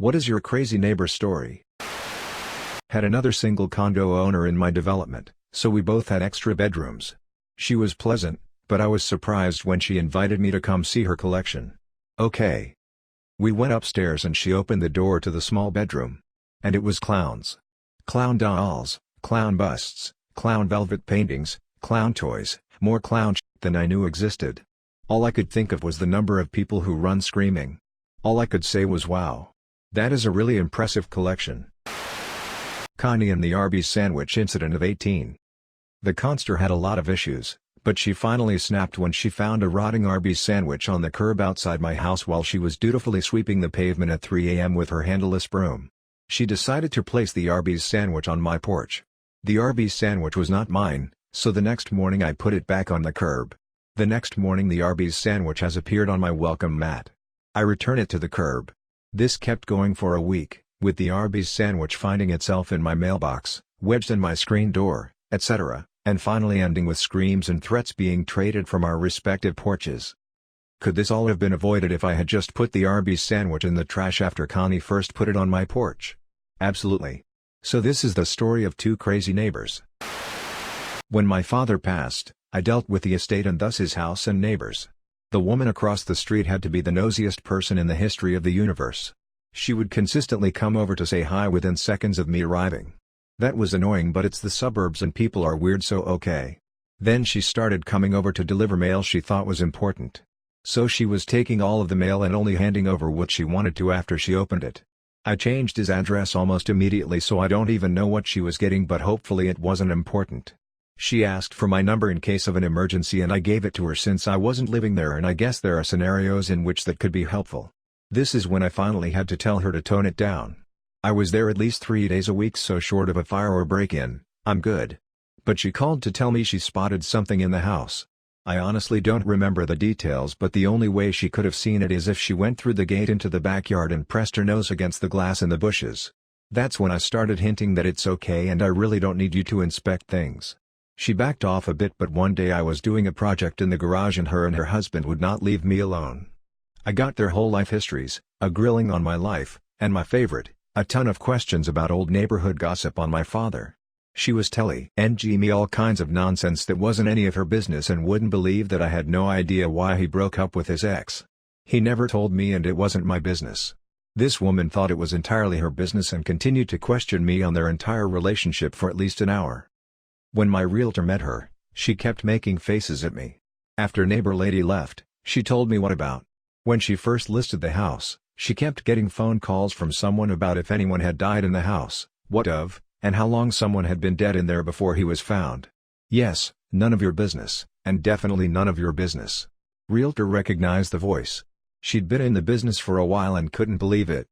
What is your crazy neighbor story? Had another single condo owner in my development, so we both had extra bedrooms. She was pleasant, but I was surprised when she invited me to come see her collection. Okay. We went upstairs and she opened the door to the small bedroom. And it was clowns. Clown dolls, clown busts, clown velvet paintings, clown toys, more clown shit than I knew existed. All I could think of was the number of people who run screaming. All I could say was wow. That is a really impressive collection. Connie and the Arby's sandwich incident of 18. The conster had a lot of issues, but she finally snapped when she found a rotting Arby's sandwich on the curb outside my house while she was dutifully sweeping the pavement at 3 a.m. with her handleless broom. She decided to place the Arby's sandwich on my porch. The Arby's sandwich was not mine, so the next morning I put it back on the curb. The next morning the Arby's sandwich has appeared on my welcome mat. I return it to the curb. This kept going for a week, with the Arby's sandwich finding itself in my mailbox, wedged in my screen door, etc., and finally ending with screams and threats being traded from our respective porches. Could this all have been avoided if I had just put the Arby's sandwich in the trash after Connie first put it on my porch? Absolutely. So this is the story of two crazy neighbors. When my father passed, I dealt with the estate and thus his house and neighbors. The woman across the street had to be the nosiest person in the history of the universe. She would consistently come over to say hi within seconds of me arriving. That was annoying, but it's the suburbs and people are weird, so okay. Then she started coming over to deliver mail she thought was important. So she was taking all of the mail and only handing over what she wanted to after she opened it. I changed his address almost immediately, so I don't even know what she was getting, but hopefully it wasn't important. She asked for my number in case of an emergency and I gave it to her since I wasn't living there, and I guess there are scenarios in which that could be helpful. This is when I finally had to tell her to tone it down. I was there at least 3 days a week, so short of a fire or break-in, I'm good. But she called to tell me she spotted something in the house. I honestly don't remember the details, but the only way she could have seen it is if she went through the gate into the backyard and pressed her nose against the glass in the bushes. That's when I started hinting that it's okay and I really don't need you to inspect things. She backed off a bit, but one day I was doing a project in the garage and her husband would not leave me alone. I got their whole life histories, a grilling on my life, and my favorite, a ton of questions about old neighborhood gossip on my father. She was telling me all kinds of nonsense that wasn't any of her business and wouldn't believe that I had no idea why he broke up with his ex. He never told me and it wasn't my business. This woman thought it was entirely her business and continued to question me on their entire relationship for at least an hour. When my realtor met her, she kept making faces at me. After neighbor lady left, she told me what about. When she first listed the house, she kept getting phone calls from someone about if anyone had died in the house, what of, and how long someone had been dead in there before he was found. Yes, none of your business, and definitely none of your business. Realtor recognized the voice. She'd been in the business for a while and couldn't believe it.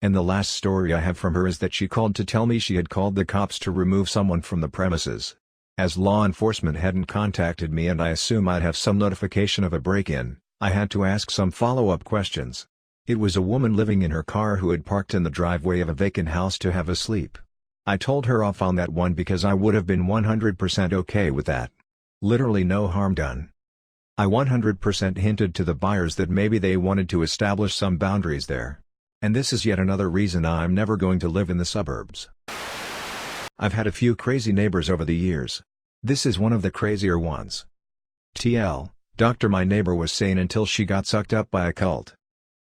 And the last story I have from her is that she called to tell me she had called the cops to remove someone from the premises. As law enforcement hadn't contacted me and I assume I'd have some notification of a break-in, I had to ask some follow-up questions. It was a woman living in her car who had parked in the driveway of a vacant house to have a sleep. I told her off on that one because I would have been 100% okay with that. Literally no harm done. I 100% hinted to the buyers that maybe they wanted to establish some boundaries there. And this is yet another reason I'm never going to live in the suburbs. I've had a few crazy neighbors over the years. This is one of the crazier ones. TL, Doctor, my neighbor was sane until she got sucked up by a cult.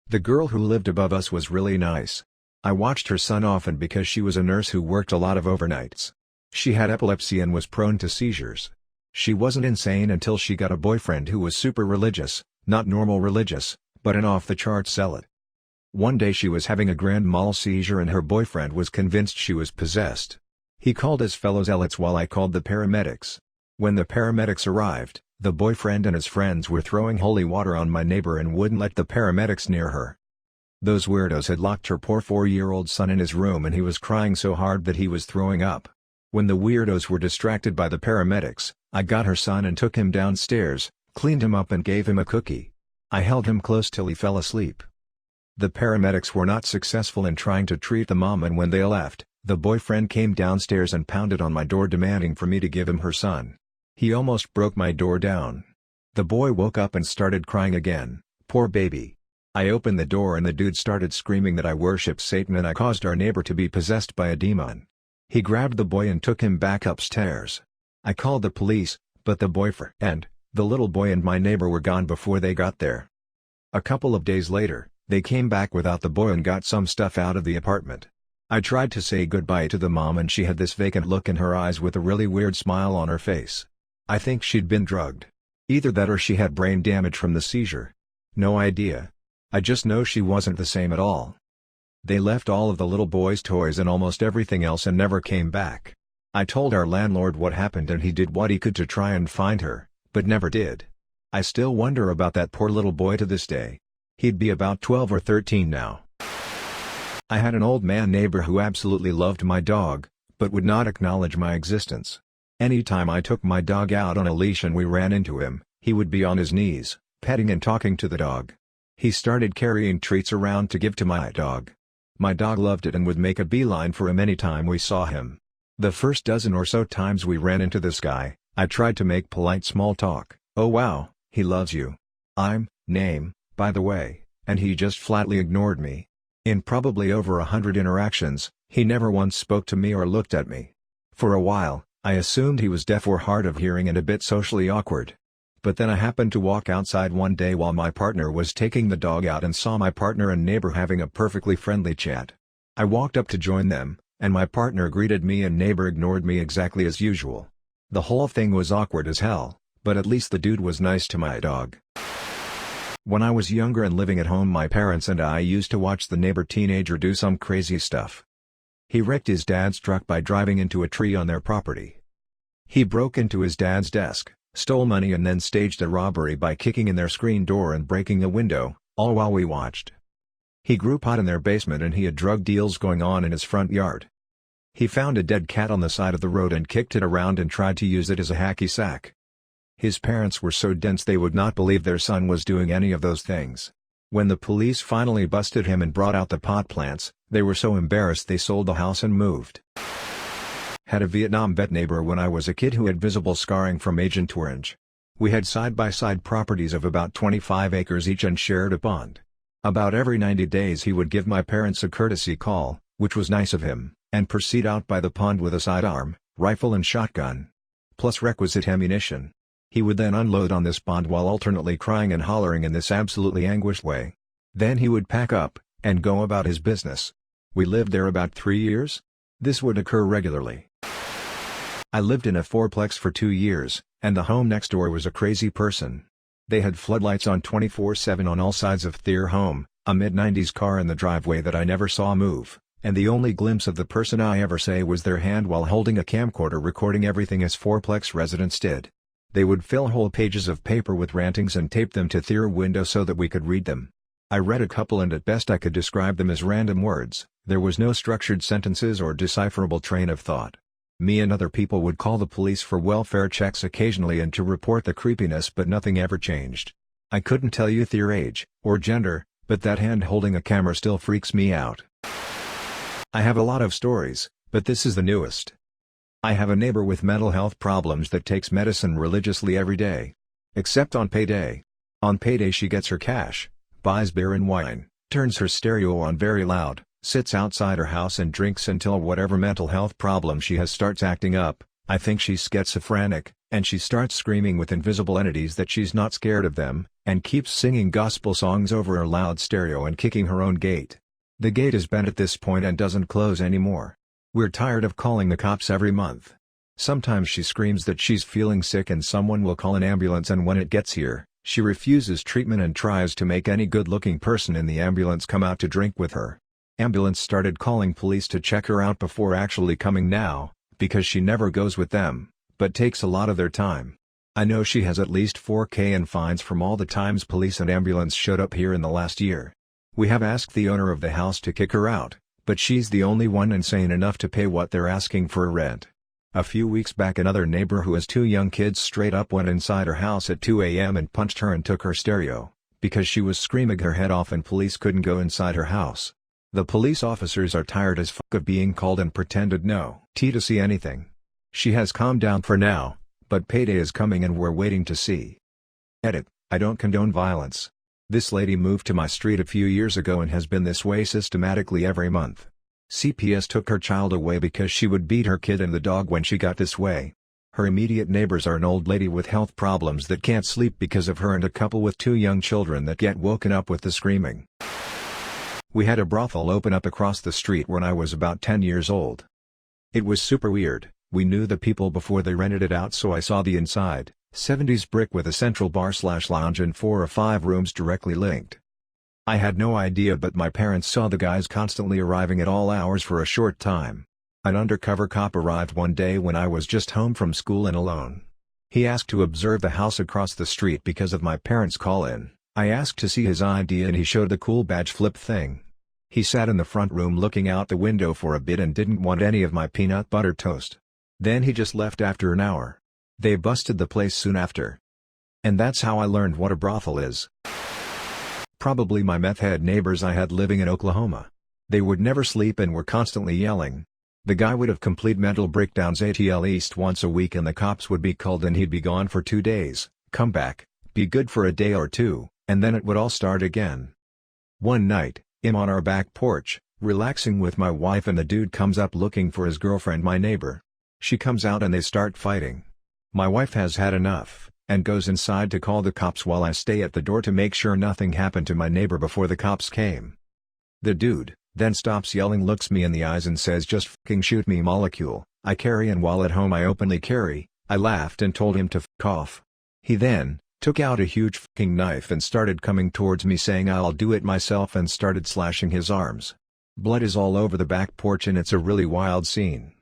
The girl who lived above us was really nice. I watched her son often because she was a nurse who worked a lot of overnights. She had epilepsy and was prone to seizures. She wasn't insane until she got a boyfriend who was super religious, not normal religious, but an off-the-charts zealot. One day she was having a grand mal seizure and her boyfriend was convinced she was possessed. He called his fellow zealots while I called the paramedics. When the paramedics arrived, the boyfriend and his friends were throwing holy water on my neighbor and wouldn't let the paramedics near her. Those weirdos had locked her poor 4-year-old son in his room and he was crying so hard that he was throwing up. When the weirdos were distracted by the paramedics, I got her son and took him downstairs, cleaned him up and gave him a cookie. I held him close till he fell asleep. The paramedics were not successful in trying to treat the mom, and when they left, the boyfriend came downstairs and pounded on my door demanding for me to give him her son. He almost broke my door down. The boy woke up and started crying again, poor baby. I opened the door and the dude started screaming that I worship Satan and I caused our neighbor to be possessed by a demon. He grabbed the boy and took him back upstairs. I called the police, but the boyfriend, the little boy and my neighbor were gone before they got there. A couple of days later, they came back without the boy and got some stuff out of the apartment. I tried to say goodbye to the mom and she had this vacant look in her eyes with a really weird smile on her face. I think she'd been drugged. Either that or she had brain damage from the seizure. No idea. I just know she wasn't the same at all. They left all of the little boy's toys and almost everything else and never came back. I told our landlord what happened and he did what he could to try and find her, but never did. I still wonder about that poor little boy to this day. He'd be about 12 or 13 now. I had an old man neighbor who absolutely loved my dog, but would not acknowledge my existence. Anytime I took my dog out on a leash and we ran into him, he would be on his knees, petting and talking to the dog. He started carrying treats around to give to my dog. My dog loved it and would make a beeline for him anytime we saw him. The first dozen or so times we ran into this guy, I tried to make polite small talk. "Oh wow, he loves you. I'm, name, by the way," and he just flatly ignored me. In probably over 100 interactions, he never once spoke to me or looked at me. For a while, I assumed he was deaf or hard of hearing and a bit socially awkward. But then I happened to walk outside one day while my partner was taking the dog out and saw my partner and neighbor having a perfectly friendly chat. I walked up to join them, and my partner greeted me and neighbor ignored me exactly as usual. The whole thing was awkward as hell, but at least the dude was nice to my dog. When I was younger and living at home, my parents and I used to watch the neighbor teenager do some crazy stuff. He wrecked his dad's truck by driving into a tree on their property. He broke into his dad's desk, stole money and then staged a robbery by kicking in their screen door and breaking a window, all while we watched. He grew pot in their basement and he had drug deals going on in his front yard. He found a dead cat on the side of the road and kicked it around and tried to use it as a hacky sack. His parents were so dense they would not believe their son was doing any of those things. When the police finally busted him and brought out the pot plants, they were so embarrassed they sold the house and moved. Had a Vietnam vet neighbor when I was a kid who had visible scarring from Agent Orange. We had side-by-side properties of about 25 acres each and shared a pond. About every 90 days he would give my parents a courtesy call, which was nice of him, and proceed out by the pond with a sidearm, rifle and shotgun. Plus requisite ammunition. He would then unload on this pond while alternately crying and hollering in this absolutely anguished way. Then he would pack up, and go about his business. We lived there about 3 years. This would occur regularly. I lived in a fourplex for 2 years, and the home next door was a crazy person. They had floodlights on 24/7 on all sides of their home, a mid-90s car in the driveway that I never saw move, and the only glimpse of the person I ever saw was their hand while holding a camcorder recording everything as fourplex residents did. They would fill whole pages of paper with rantings and tape them to their window so that we could read them. I read a couple and at best I could describe them as random words. There was no structured sentences or decipherable train of thought. Me and other people would call the police for welfare checks occasionally and to report the creepiness, but nothing ever changed. I couldn't tell you their age, or gender, but that hand holding a camera still freaks me out. I have a lot of stories, but this is the newest. I have a neighbor with mental health problems that takes medicine religiously every day. Except on payday. On payday she gets her cash, buys beer and wine, turns her stereo on very loud, sits outside her house and drinks until whatever mental health problem she has starts acting up. I think she's schizophrenic, and she starts screaming with invisible entities that she's not scared of them, and keeps singing gospel songs over her loud stereo and kicking her own gate. The gate is bent at this point and doesn't close anymore. We're tired of calling the cops every month. Sometimes she screams that she's feeling sick and someone will call an ambulance, and when it gets here, she refuses treatment and tries to make any good-looking person in the ambulance come out to drink with her. Ambulance started calling police to check her out before actually coming now, because she never goes with them, but takes a lot of their time. I know she has at least 4K in fines from all the times police and ambulance showed up here in the last year. We have asked the owner of the house to kick her out, but she's the only one insane enough to pay what they're asking for rent. A few weeks back another neighbor who has 2 young kids straight up went inside her house at 2 a.m. and punched her and took her stereo, because she was screaming her head off and police couldn't go inside her house. The police officers are tired as fuck of being called and pretended no to see anything. She has calmed down for now, but payday is coming and we're waiting to see. Edit: I don't condone violence. This lady moved to my street a few years ago and has been this way systematically every month. CPS took her child away because she would beat her kid and the dog when she got this way. Her immediate neighbors are an old lady with health problems that can't sleep because of her and a couple with 2 young children that get woken up with the screaming. We had a brothel open up across the street when I was about 10 years old. It was super weird. We knew the people before they rented it out, so I saw the inside. 70s brick with a central bar/lounge and 4 or 5 rooms directly linked. I had no idea, but my parents saw the guys constantly arriving at all hours for a short time. An undercover cop arrived one day when I was just home from school and alone. He asked to observe the house across the street because of my parents' call-in. I asked to see his ID and he showed the cool badge flip thing. He sat in the front room looking out the window for a bit and didn't want any of my peanut butter toast. Then he just left after an hour. They busted the place soon after. And that's how I learned what a brothel is. Probably my meth head neighbors I had living in Oklahoma. They would never sleep and were constantly yelling. The guy would have complete mental breakdowns at least once a week and the cops would be called and he'd be gone for 2 days, come back, be good for a day or two, and then it would all start again. One night, I'm on our back porch, relaxing with my wife and the dude comes up looking for his girlfriend, my neighbor. She comes out and they start fighting. My wife has had enough, and goes inside to call the cops while I stay at the door to make sure nothing happened to my neighbor before the cops came. The dude then stops yelling, looks me in the eyes and says, "Just fucking shoot me, molecule, I carry and while at home I openly carry." I laughed and told him to fuck off. He then took out a huge fucking knife and started coming towards me saying I'll do it myself and started slashing his arms. Blood is all over the back porch and it's a really wild scene.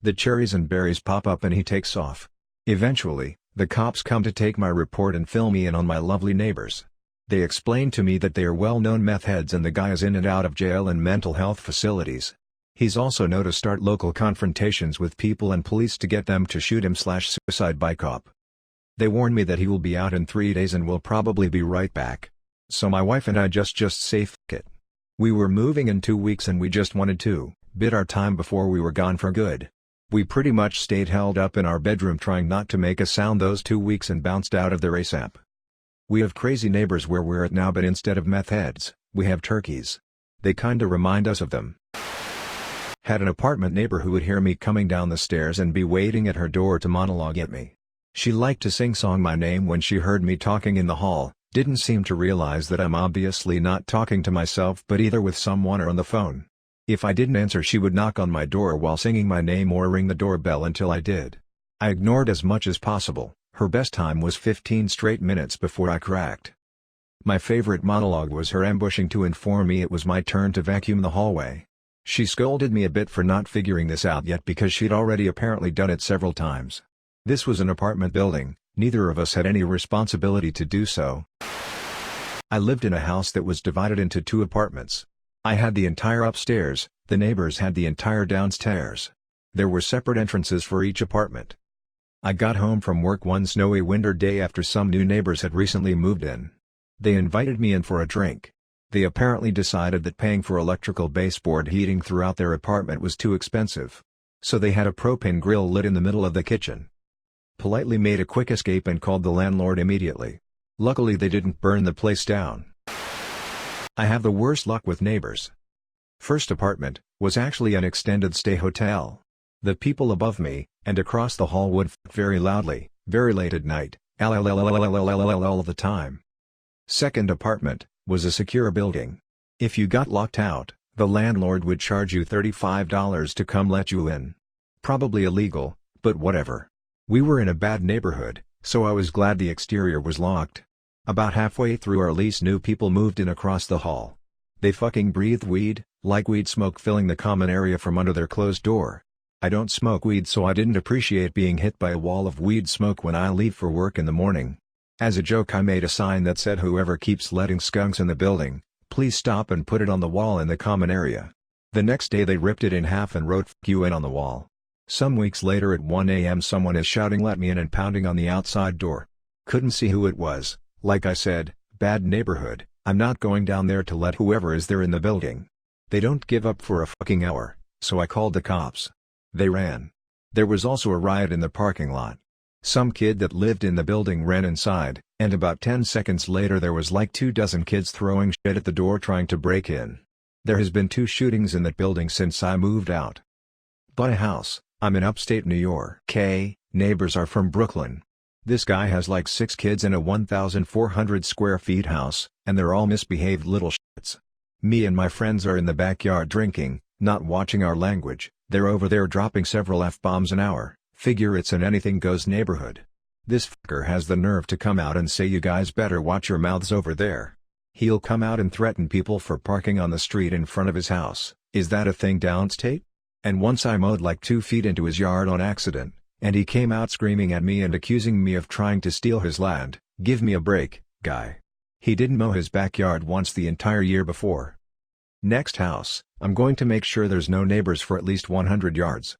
The cherries and berries pop up and he takes off. Eventually, the cops come to take my report and fill me in on my lovely neighbors. They explain to me that they are well-known meth heads and the guy is in and out of jail and mental health facilities. He's also known to start local confrontations with people and police to get them to shoot him/suicide by cop. They warn me that he will be out in 3 days and will probably be right back. So my wife and I just say f*** it. We were moving in 2 weeks and we just wanted to bid our time before we were gone for good. We pretty much stayed held up in our bedroom trying not to make a sound those 2 weeks and bounced out of there ASAP. We have crazy neighbors where we're at now, but instead of meth heads, we have turkeys. They kinda remind us of them. Had an apartment neighbor who would hear me coming down the stairs and be waiting at her door to monologue at me. She liked to sing-song my name when she heard me talking in the hall, didn't seem to realize that I'm obviously not talking to myself but either with someone or on the phone. If I didn't answer she would knock on my door while singing my name or ring the doorbell until I did. I ignored as much as possible. Her best time was 15 straight minutes before I cracked. My favorite monologue was her ambushing to inform me it was my turn to vacuum the hallway. She scolded me a bit for not figuring this out yet because she'd already apparently done it several times. This was an apartment building, neither of us had any responsibility to do so. I lived in a house that was divided into 2 apartments. I had the entire upstairs, the neighbors had the entire downstairs. There were separate entrances for each apartment. I got home from work one snowy winter day after some new neighbors had recently moved in. They invited me in for a drink. They apparently decided that paying for electrical baseboard heating throughout their apartment was too expensive. So they had a propane grill lit in the middle of the kitchen. Politely made a quick escape and called the landlord immediately. Luckily they didn't burn the place down. I have the worst luck with neighbors. First apartment was actually an extended stay hotel. The people above me and across the hall would f*** very loudly, very late at night, all the time. Second apartment was a secure building. If you got locked out, the landlord would charge you $35 to come let you in. Probably illegal, but whatever. We were in a bad neighborhood, so I was glad the exterior was locked. About halfway through our lease new people moved in across the hall. They fucking breathed weed, like weed smoke filling the common area from under their closed door. I don't smoke weed so I didn't appreciate being hit by a wall of weed smoke when I leave for work in the morning. As a joke I made a sign that said whoever keeps letting skunks in the building, please stop, and put it on the wall in the common area. The next day they ripped it in half and wrote "F you" in on the wall. Some weeks later at 1 a.m. someone is shouting "let me in" and pounding on the outside door. Couldn't see who it was. Like I said, bad neighborhood, I'm not going down there to let whoever is there in the building. They don't give up for a fucking hour, so I called the cops. They ran. There was also a riot in the parking lot. Some kid that lived in the building ran inside, and about 10 seconds later there was like 2 dozen kids throwing shit at the door trying to break in. There has been 2 shootings in that building since I moved out. Bought a house. I'm in upstate New York. Neighbors are from Brooklyn. This guy has like 6 kids in a 1,400 square feet house, and they're all misbehaved little shits. Me and my friends are in the backyard drinking, not watching our language. They're over there dropping several F-bombs an hour. Figure it's an anything-goes neighborhood. This fucker has the nerve to come out and say you guys better watch your mouths over there. He'll come out and threaten people for parking on the street in front of his house. Is that a thing downstate? And once I mowed like 2 feet into his yard on accident, and he came out screaming at me and accusing me of trying to steal his land. Give me a break, guy. He didn't mow his backyard once the entire year before. Next house, I'm going to make sure there's no neighbors for at least 100 yards.